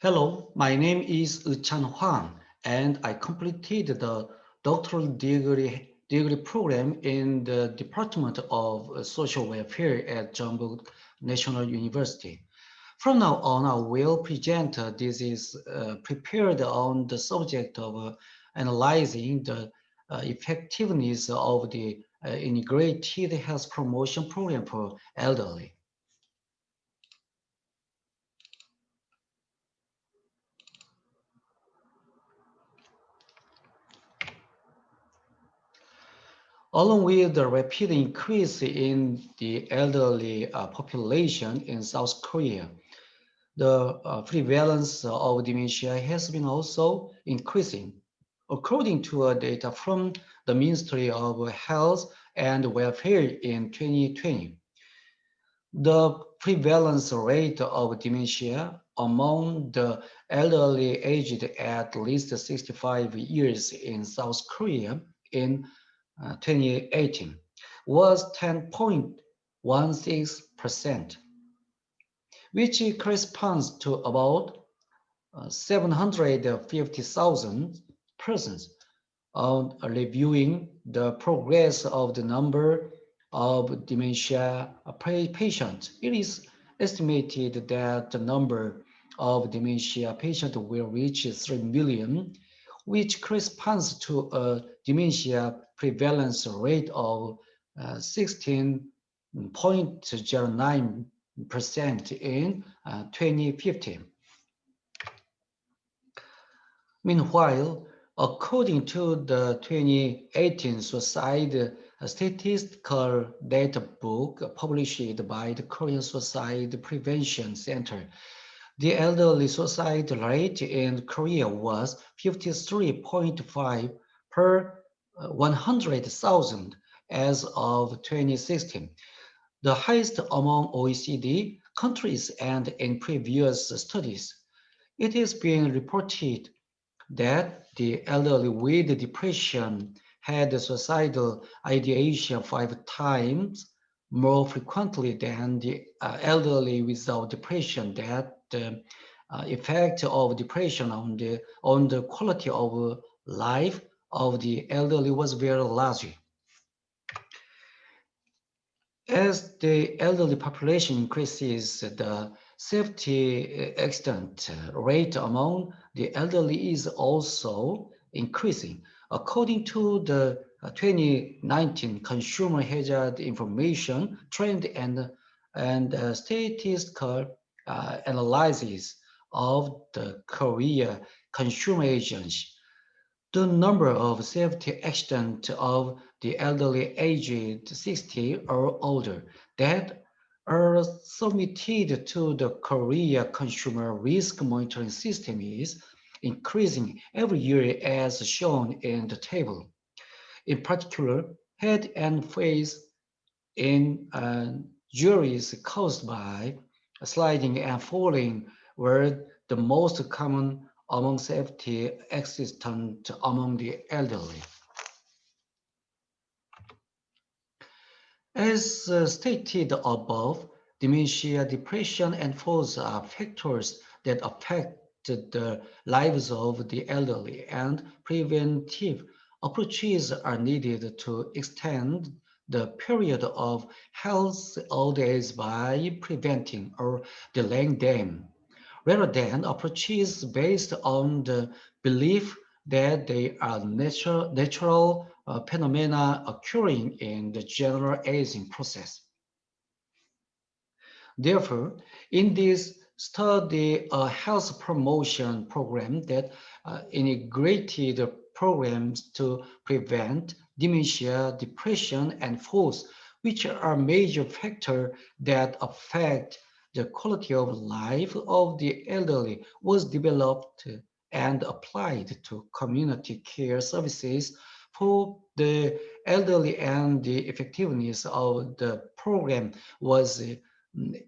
Hello, my name is Hwang, and I completed the doctoral degree program in the Department of Social Welfare at Jeonbuk National University. From now on, I will present this is prepared on the subject of analyzing the effectiveness of the integrated health promotion program for elderly. Along with the rapid increase in the elderly population in South Korea, the prevalence of dementia has been also increasing. According to data from the Ministry of Health and Welfare in 2020, the prevalence rate of dementia among the elderly aged at least 65 years in South Korea in 2018 was 10.16%, which corresponds to about 750,000 persons. On reviewing the progress of the number of dementia patients, it is estimated that the number of dementia patients will reach 3 million, which corresponds to a dementia prevalence rate of 16.09% in 2015. Meanwhile, according to the 2018 Suicide Statistical Data Book published by the Korean Suicide Prevention Center, the elderly suicide rate in Korea was 53.5 per 100,000 as of 2016, the highest among OECD countries, and in previous studies. It is being reported that the elderly with depression had suicidal ideation 5 times more frequently than the elderly without depression. That the effect of depression on the quality of life of the elderly was very large. As the elderly population increases, the safety accident rate among the elderly is also increasing. According to the 2019 Consumer Hazard Information Trend and Statistical Analysis of the Korea Consumer Agency, the number of safety accidents of the elderly aged 60 or older that are submitted to the Korea Consumer Risk Monitoring System is increasing every year as shown in the table. In particular, head and face injuries caused by sliding and falling were the most common among safety accidents among the elderly. As stated above, dementia, depression, and falls are factors that affect the lives of the elderly, and preventive approaches are needed to extend the period of health old age by preventing or delaying them, rather than approaches based on the belief that they are natural phenomena occurring in the general aging process. Therefore, in this study, a health promotion program that integrated programs to prevent dementia, depression, and falls, which are major factors that affect the quality of life of the elderly, was developed and applied to community care services for the elderly, and the effectiveness of the program was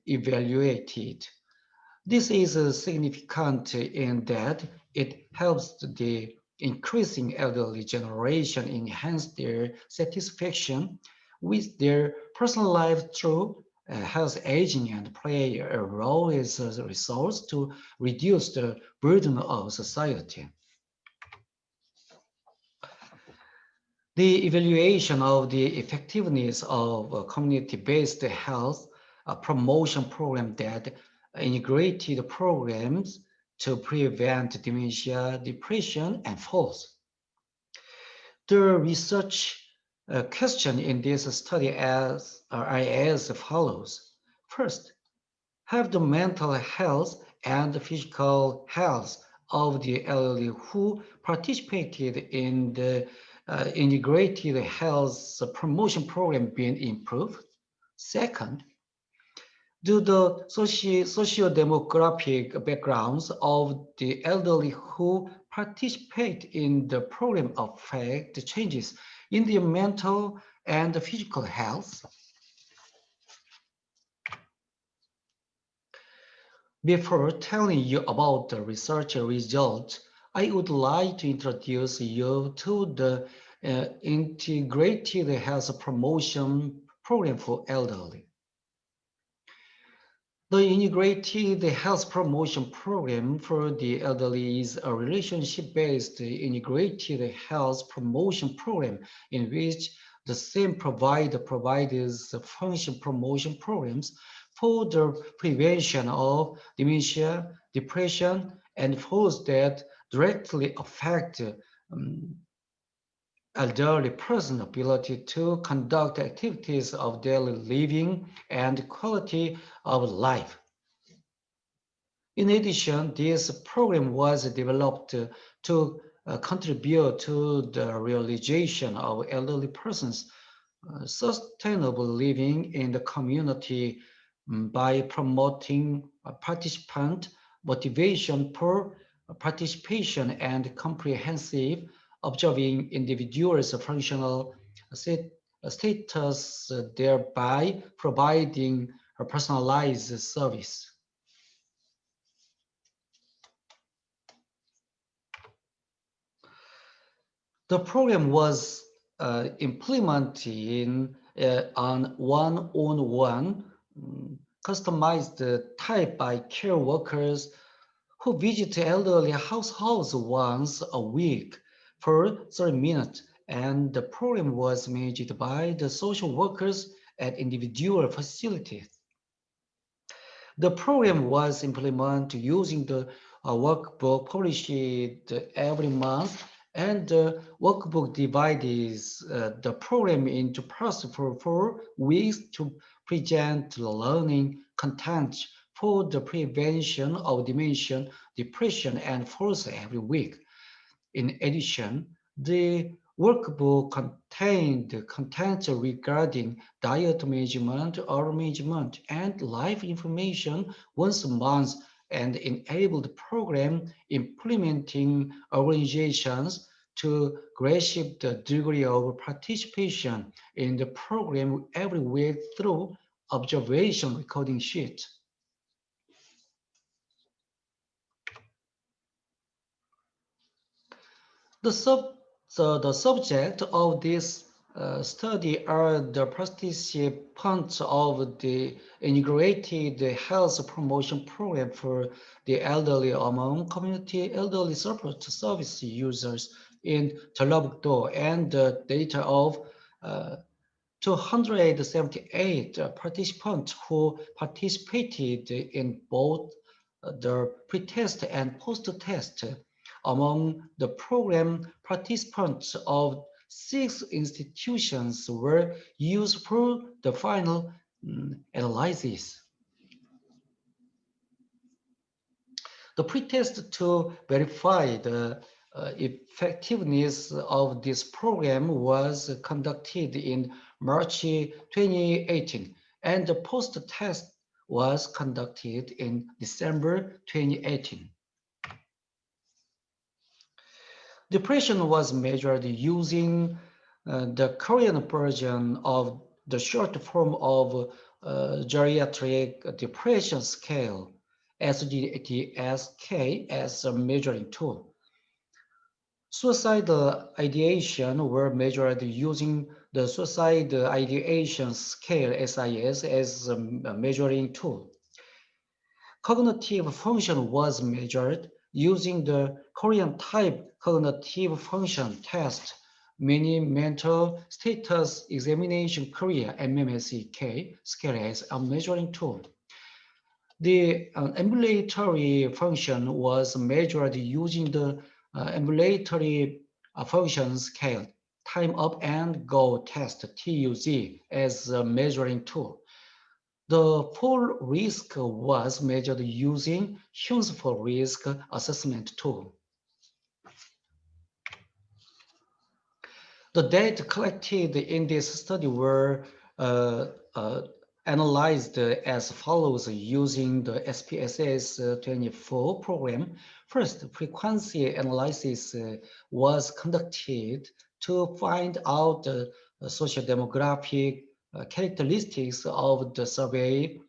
evaluated. This is significant in that it helps the increasing elderly generation enhance their satisfaction with their personal life through health aging and play a role as a resource to reduce the burden of society. The evaluation of the effectiveness of community-based health promotion program that integrated programs to prevent dementia, depression, and falls. The research question in this study are as follows. First, have the mental health and physical health of the elderly who participated in the integrated health promotion program been improved? Second, do the socio-demographic backgrounds of the elderly who participate in the program affect the changes in their mental and physical health? Before telling you about the research results, I would like to introduce you to the Integrated Health Promotion Program for Elderly. The Integrated Health Promotion Program for the Elderly is a relationship-based integrated health promotion program in which the same providers function promotion programs for the prevention of dementia, depression, and falls that directly affect elderly person's ability to conduct activities of daily living and quality of life. In addition, this program was developed to contribute to the realization of elderly persons' sustainable living in the community by promoting participant motivation for participation and comprehensive observing individuals' functional status, thereby providing a personalized service. The program was implemented on one-on-one customized type by care workers who visit elderly households once a week for 30 minutes, and the program was managed by the social workers at individual facilities. The program was implemented using the workbook published every month, and the workbook divides the program into parts for 4 weeks to present learning content for the prevention of dementia, depression, and falls every week. In addition, the workbook contained content regarding diet management, oral management, and life information once a month and enabled the program implementing organizations to grasp the degree of participation in the program every week through observation recording sheets. The, the subject of this study are the participants of the integrated health promotion program for the elderly among community elderly support service users in Jeollabuk-do, and the data of 278 participants who participated in both the pre-test and post-test. Among the program participants of 6 institutions were used for the final analysis. The pre-test to verify the effectiveness of this program was conducted in March 2018, and the post-test was conducted in December 2018. Depression was measured using the Korean version of the short form of geriatric depression scale, SGDSK, as a measuring tool. Suicidal ideation were measured using the suicide ideation scale SIS as a measuring tool. Cognitive function was measured using the Korean type cognitive function test, mini mental status examination Korea MMSEK scale as a measuring tool. The ambulatory function was measured using the ambulatory function scale, time up and go test TUZ as a measuring tool. The fall risk was measured using Hwang's fall risk assessment tool. The data collected in this study were uh, uh, analyzed as follows using the SPSS 24 program. First, frequency analysis was conducted to find out the socio-demographic characteristics of the survey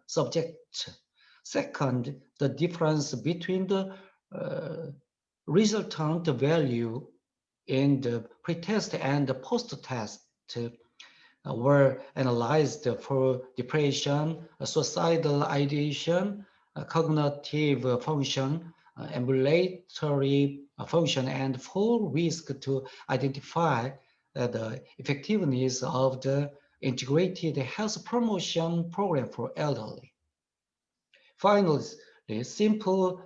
subject. Second, the difference between the resultant value in the pretest and the post-test were analyzed for depression, suicidal ideation, cognitive function, ambulatory function, and full risk to identify the effectiveness of the integrated health promotion program for elderly. Finally, the simple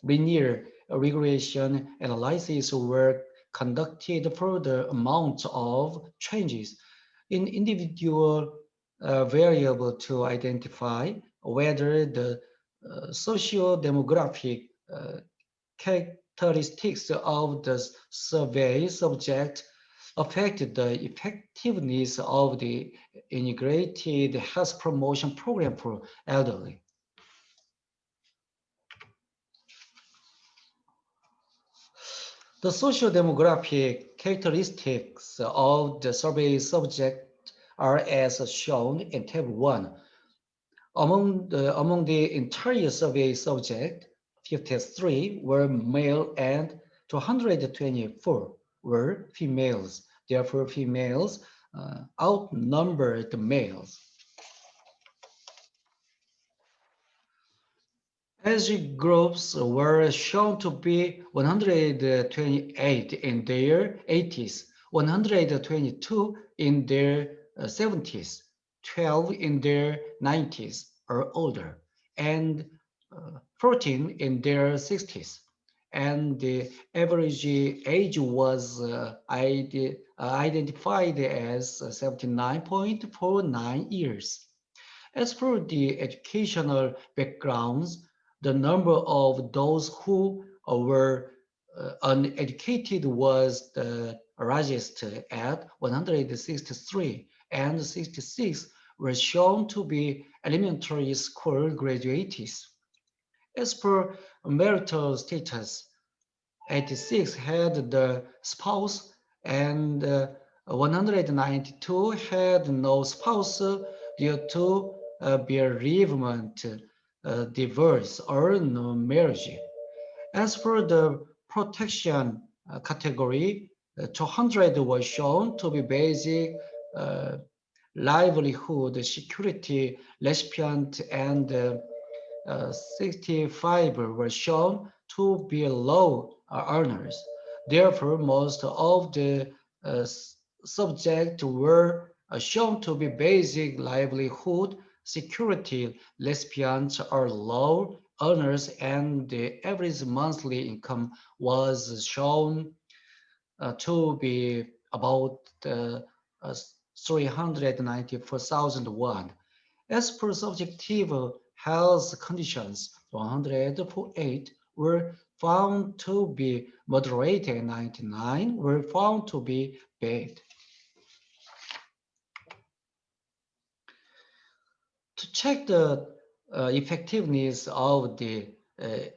linear regression analysis were conducted for the amount of changes in individual variable to identify whether the socio-demographic characteristics of the survey subject affected the effectiveness of the integrated health promotion program for elderly. The socio-demographic characteristics of the survey subject are as shown in Table 1. Among the entire survey subject, 53 were male and 224 were females. Therefore, females outnumbered the males. Age groups were shown to be 128 in their 80s, 122 in their 70s, 12 in their 90s or older, and 14 in their 60s. And the average age was identified as 79.49 years. As for the educational backgrounds, the number of those who were uneducated was the largest at 163, and 66 were shown to be elementary school graduates. As per marital status, 86 had the spouse, and 192 had no spouse due to bereavement, divorce, or no marriage. As for the protection category, 200 was shown to be basic livelihood security, recipient, and 65 were shown to be low earners. Therefore, most of the subjects were shown to be basic livelihood security recipients or low earners, and the average monthly income was shown to be about 394,000 won. As per subjective health conditions, 108 were found to be moderate and 99 were found to be bad. To check the effectiveness of the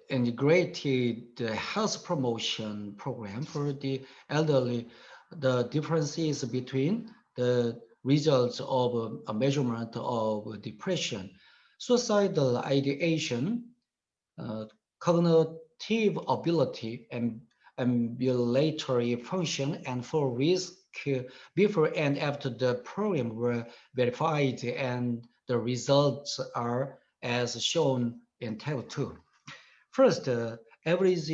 integrated health promotion program for the elderly, the differences between the results of a measurement of depression, suicidal ideation, cognitive ability, and ambulatory function, and for risk before and after the program were verified, and the results are as shown in Table 2. First, average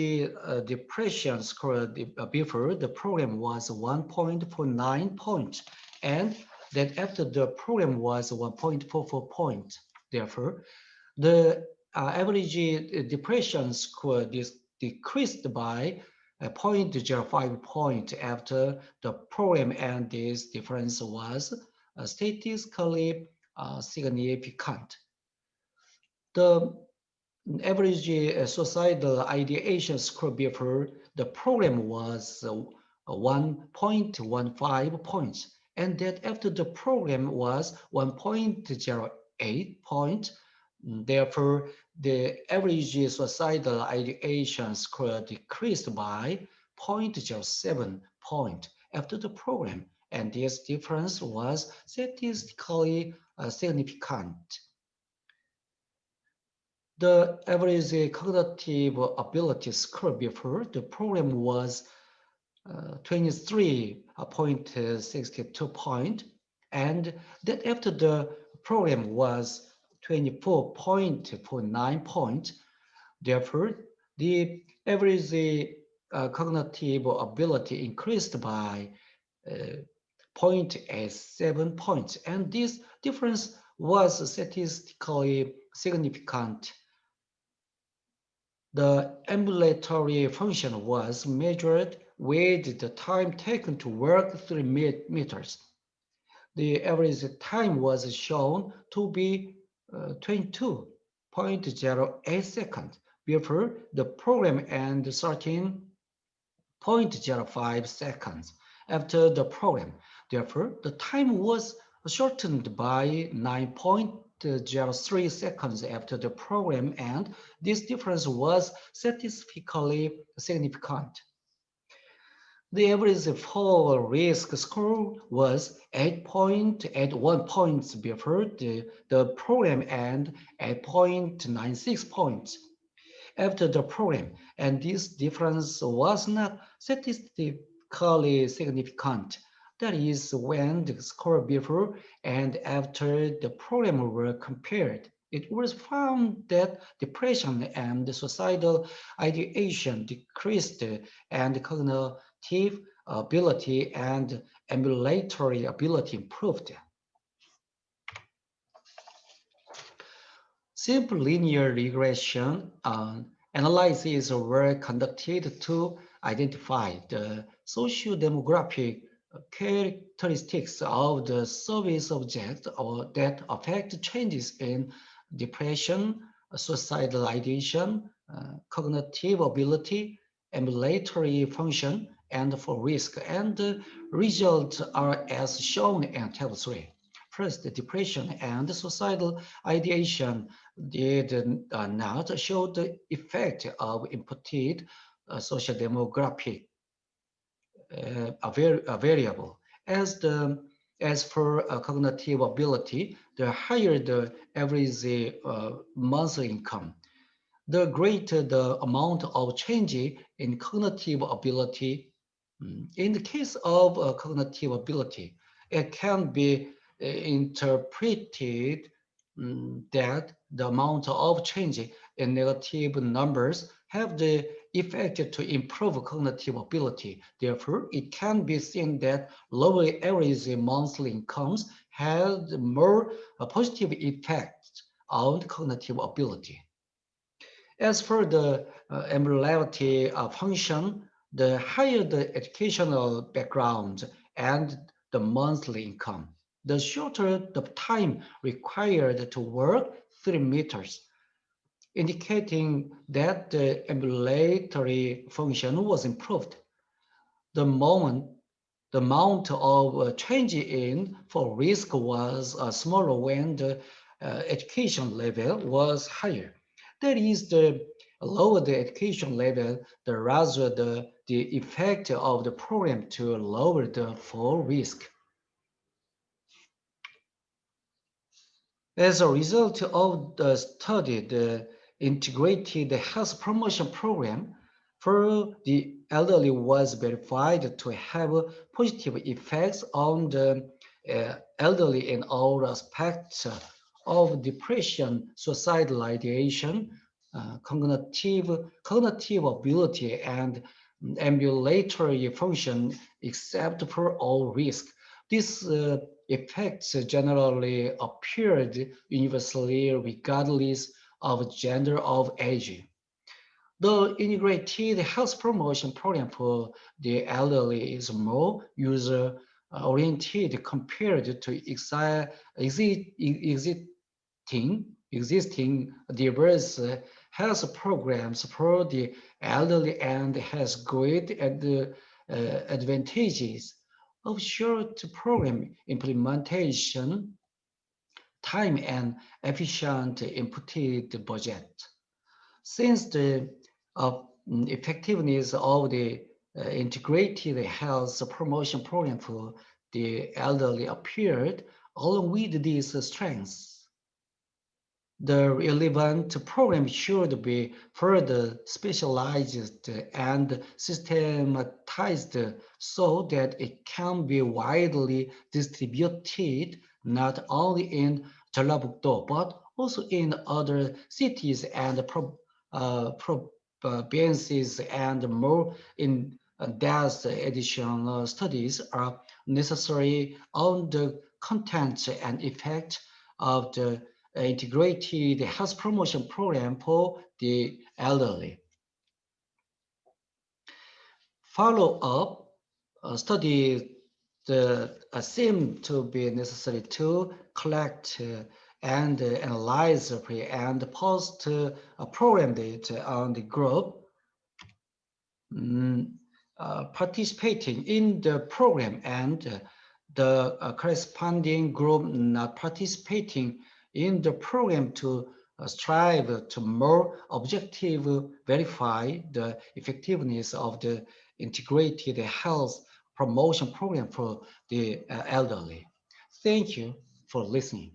depression score before the program was 1.49 points, and that after the program was 1.44 points. Therefore, the average depression score decreased by 0.05 point after the program, and this difference was statistically significant. The average suicidal ideation score before the program was 1.15 points, and that after the program was 1.08 points. Therefore, the average suicidal ideation score decreased by 0.07 point after the program, and this difference was statistically significant. The average cognitive ability score before the program was 23.62 point, and that after the program was 24.49 point. Therefore, the average cognitive ability increased by 0.87 points, and this difference was statistically significant. The ambulatory function was measured with the time taken to walk 3 meters. The average time was shown to be 22.08 seconds before the program and 13.05 seconds after the program. Therefore, the time was shortened by 9.03 seconds after the program, and this difference was statistically significant. The average fall risk score was 8.81 points before the program and 8.96 points after the program, and this difference was not statistically significant. That is, when the score before and after the program were compared, it was found that depression and suicidal ideation decreased, and cognitive ability and ambulatory ability improved. Simple linear regression analyses were conducted to identify the socio-demographic characteristics of the survey subjects that affect changes in depression, suicidal ideation, cognitive ability, ambulatory function, and for risk. And the results are as shown in Table 3. First, depression and suicidal ideation did not show the effect of inputted social demographic variable. As for cognitive ability, the higher the average monthly income, the greater the amount of change in cognitive ability. In the case of cognitive ability, it can be interpreted that the amount of change in negative numbers have the effect to improve cognitive ability. Therefore, it can be seen that lower average monthly incomes had more positive effects on cognitive ability. As for the ambulatory function, the higher the educational background and the monthly income, the shorter the time required to walk 3 meters, indicating that the ambulatory function was improved. The amount of change in for risk was smaller when the education level was higher. That is, the lower the education level, the rather the effect of the program to lower the fall risk. As a result of the study, the integrated health promotion program, for the elderly was verified to have positive effects on the elderly in all aspects of depression, suicidal ideation, cognitive ability, and ambulatory function, except for all risk. These effects generally appeared universally regardless of gender or age. The integrated health promotion program for the elderly is more user-oriented compared to existing diverse health programs for the elderly and has great advantages of short program implementation time and efficient inputted budget. Since the effectiveness of the integrated health promotion program for the elderly appeared, along with these strengths, the relevant program should be further specialized and systematized so that it can be widely distributed not only in Jeollabuk-do but also in other cities and provinces and more in depth additional studies are necessary on the content and effect of the integrated health promotion program for the elderly. Follow-up studies seem to be necessary to collect and analyze pre and post program data on the group mm, participating in the program and the corresponding group not participating in the program to strive to more objective verify the effectiveness of the integrated health promotion program for the elderly. Thank you for listening.